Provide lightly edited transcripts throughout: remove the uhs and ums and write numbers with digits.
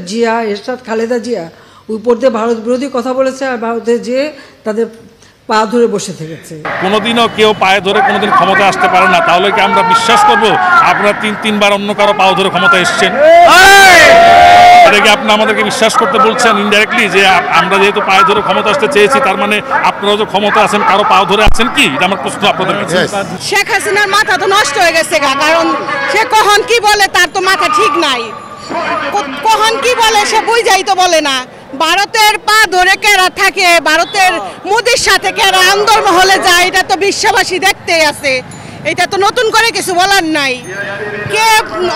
জিয়া এরশাদ খালেদা জিয়া উপর দিয়ে ভারত বিরোধী কথা বলেছে আর ভারতে যেয়ে তাদের পা ধরে বসে থেকেছে। কোনোদিনও কেউ পায়ে ধরে কোনোদিন ক্ষমতা আসতে পারে না, তাহলে কি আমরা বিশ্বাস করব আপনারা তিনবার অন্য কারো পা ধরে ক্ষমতা এসছেন? এটা কি আপনি আমাদেরকে বিশ্বাস করতে বলছেন ইনডাইরেক্টলি যে আমরা যেহেতু পায়ে ধরে ক্ষমতা আসতে চেয়েছি তার মানে আপনারাও যে ক্ষমতা আছেন কারো পা ধরে আছেন কি? এটা আমার প্রশ্ন আপনাদের কাছে। শেখ হাসিনার মাথা তো নষ্ট হয়ে গেছে, কারণ সে কখন কি বলে তার তো মাথা ঠিক নাই, কখন কি বলে সে বুঝাই তো বলে না। ভারতের পা ধরে কেরা থাকে, ভারতের মোদির সাথে কেরা আন্দোলমহলে যায়, এটা তো বিশ্ববাসী দেখতেই আছে, এটা তো নতুন করে কিছু বলার নাই। কে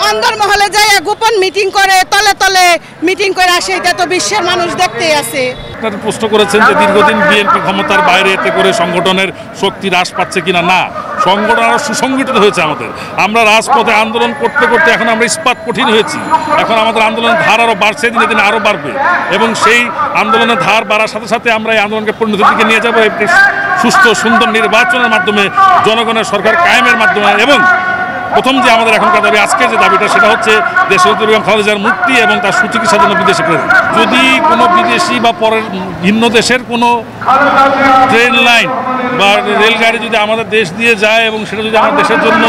অন্দরমহলে যায় গোপন মিটিং করে, তলে তলে মিটিং করে আসে, এটা তো বিশ্বের মানুষ দেখতেই আছে। আপনারা প্রশ্ন করেছেন যে দীর্ঘদিন বিএনপি ক্ষমতার বাইরে, এতে করে সংগঠনের শক্তি হ্রাস পাচ্ছে কিনা। না, সংগঠন আরো সুসংগঠিত হয়েছে আমাদের। আমরা রাজপথে আন্দোলন করতে করতে এখন আমরা ইস্পাত কঠিন হয়েছি। এখন আমাদের আন্দোলনের ধার আরো বাড়ছে, দিনে দিনে আরো বাড়বে, এবং সেই আন্দোলনের ধার বাড়ার সাথে সাথে আমরা এই আন্দোলনকে পরিণতির দিকে নিয়ে যাবো একটি সুস্থ সুন্দর নির্বাচনের মাধ্যমে, জনগণের সরকার কায়েমের মাধ্যমে। এবং প্রথম যে আমাদের এখনকার দাবি, আজকে যে দাবিটা, সেটা হচ্ছে দেশনেত্রী বেগম খালেদা জিয়ার মুক্তি এবং তার সুচিকিৎসার জন্য বিদেশে প্রেরণ। যদি কোনো বিদেশি বা পরের ভিন্ন দেশের কোনো ট্রেন লাইন বা রেলগাড়ি যদি আমাদের দেশ দিয়ে যায় এবং সেটা যদি আমার দেশের জন্য,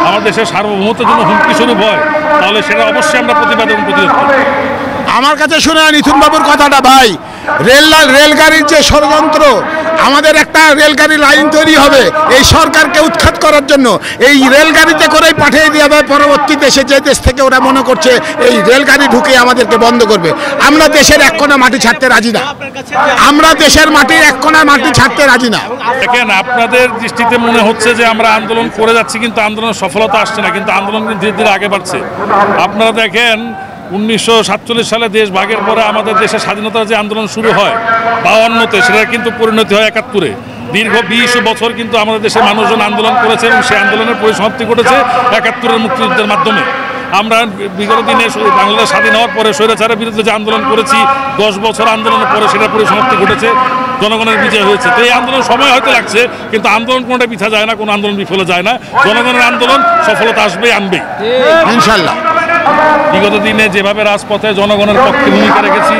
আমার দেশের সার্বভৌমত্বের জন্য হুমকি স্বরূপ হয়, তাহলে সেটা অবশ্যই আমরা প্রতিবাদ এবং প্রতিরোধ করব। আমার কাছে শুনে নিথুন বাবুর কথাটা, ভাই রেলগাড়ির যে ষড়যন্ত্র, আমাদের একটা রেলগাড়ি লাইন তৈরি হবে এই সরকারকে উৎখাত করার জন্য, এই রেলগাড়িতে করেই পাঠিয়ে দেওয়া হবে পরবর্তী দেশে, যে দেশ থেকে ওরা মনে করছে এই রেলগাড়ি ঢুকে আমাদেরকে বন্ধ করবে। আমরা দেশের এক কোণা মাটি ছাড়তে রাজি না, আমরা দেশের মাটির এক কোণা মাটি ছাড়তে রাজি না। দেখেন, আপনাদের দৃষ্টিতে মনে হচ্ছে যে আমরা আন্দোলন করে যাচ্ছি কিন্তু আন্দোলনের সফলতা আসছে না, কিন্তু আন্দোলন ধীরে ধীরে আগে বাড়ছে। আপনারা দেখেন 1947 সালে দেশ ভাগের পরে আমাদের দেশের স্বাধীনতার যে আন্দোলন শুরু হয় 52-তে, সেটা কিন্তু পরিণতি হয় 71-এ। দীর্ঘ 20 বছর কিন্তু আমাদের দেশের মানুষজন আন্দোলন করেছে এবং সেই আন্দোলনের পরিসমাপ্তি ঘটেছে 71-এর মুক্তিযুদ্ধের মাধ্যমে। আমরা বিগত দিনে বাংলাদেশ স্বাধীন হওয়ার পরে স্বৈরাচারের বিরুদ্ধে যে আন্দোলন করেছি, 10 বছর আন্দোলনের পরে সেটা পরিসমাপ্তি ঘটেছে, জনগণের বিজয় হয়েছে। তো এই আন্দোলন সময় হয়তো লাগছে, কিন্তু আন্দোলন কোনোটা পিছা যায় না, কোনো আন্দোলন বিফলে যায় না। জনগণের আন্দোলন সফলতা আসবেই, আনবেই ইনশাল্লাহ। বিগত দিনে যেভাবে রাজপথে জনগণের পক্ষে ভূমিকা রেখেছি,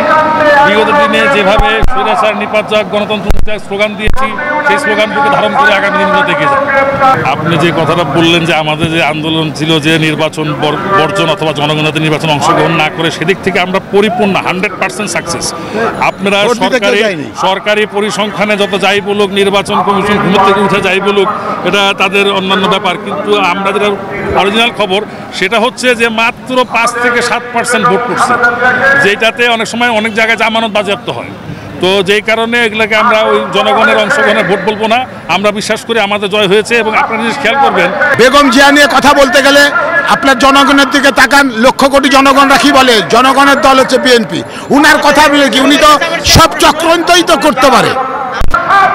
বিগত দিনে যেভাবে স্বৈরাচার নিপাত যাক, গণতন্ত্র যাক স্লোগান দিয়েছি, সেই স্লোগানটুকু ধারণ করে আগামী দিনগুলো দেখে যান। আপনি যে কথাটা বললেন যে আমাদের যে আন্দোলন ছিল যে নির্বাচন বর্জন অথবা জনগণের নির্বাচন অংশগ্রহণ না করে, সেদিক থেকে আমরা পরিপূর্ণ 100% সাকসেস। আপনারা সরকারি পরিসংখ্যানে যত যাই বলুক, নির্বাচন কমিশন ঘুমের থেকে উঠে যাই বলুক, এটা তাদের অন্যান্য ব্যাপার, কিন্তু আমরা যেটা অরিজিনাল খবর সেটা হচ্ছে যে মাত্র 5 থেকে 7% ভোট করছে, যেটাতে অনেক সময় অনেক জায়গায় জামানত বাজেয়াপ্ত হয়। তো যেই কারণে এগুলোকে আমরা ওই জনগণের অংশগ্রহণের ভোট বলবো না, আমরা বিশ্বাস করি আমাদের জয় হয়েছে। এবং আপনারা জিনিস খেয়াল করবেন, বেগম জিয়া নিয়ে কথা বলতে গেলে আপনার জনগণের দিকে তাকান, লক্ষ কোটি জনগণরা কি বলে, জনগণের দল হচ্ছে বিএনপি। উনার কথা বলে কি, উনি তো সব চক্রান্তই তো করতে পারে।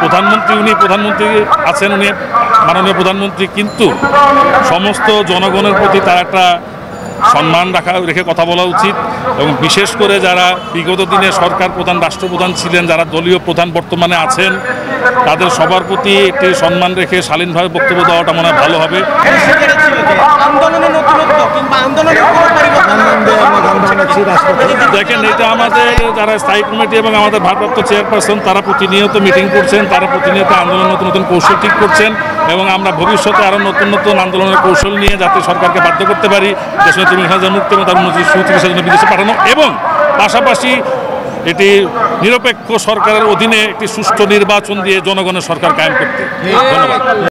প্রধানমন্ত্রী আছেন, উনি মাননীয় প্রধানমন্ত্রী, কিন্তু সমস্ত জনগণের প্রতি তার একটা সম্মান রেখে কথা বলা উচিত। এবং বিশেষ করে যারা বিগত দিনে সরকার প্রধান, রাষ্ট্রপ্রধান ছিলেন, যারা দলীয় প্রধান বর্তমানে আছেন, তাদের সবার প্রতি একটি সম্মান রেখে শালীনভাবে বক্তব্য দেওয়াটা মনে হয় ভালো হবে। দেখেন, এটা আমাদের যারা স্থায়ী কমিটি এবং আমাদের ভারপ্রাপ্ত চেয়ারপারসন, তারা প্রতিনিয়ত মিটিং করছেন, তারা প্রতিনিয়ত আন্দোলনের নতুন নতুন কৌশল ঠিক করছেন, এবং আমরা ভবিষ্যতে আরও নতুন নতুন আন্দোলনের কৌশল নিয়ে যাতে সরকারকে বাধ্য করতে পারি দেশনেত্রী বেগম খালেদা জিয়ার মুক্তি এবং তার সুচিকিৎসার জন্য বিদেশে পাঠানো, এবং পাশাপাশি এটি নিরপেক্ষ সরকারের অধীনে একটি সুষ্ঠু নির্বাচন দিয়ে জনগণের সরকার কায়েম করতে। ধন্যবাদ।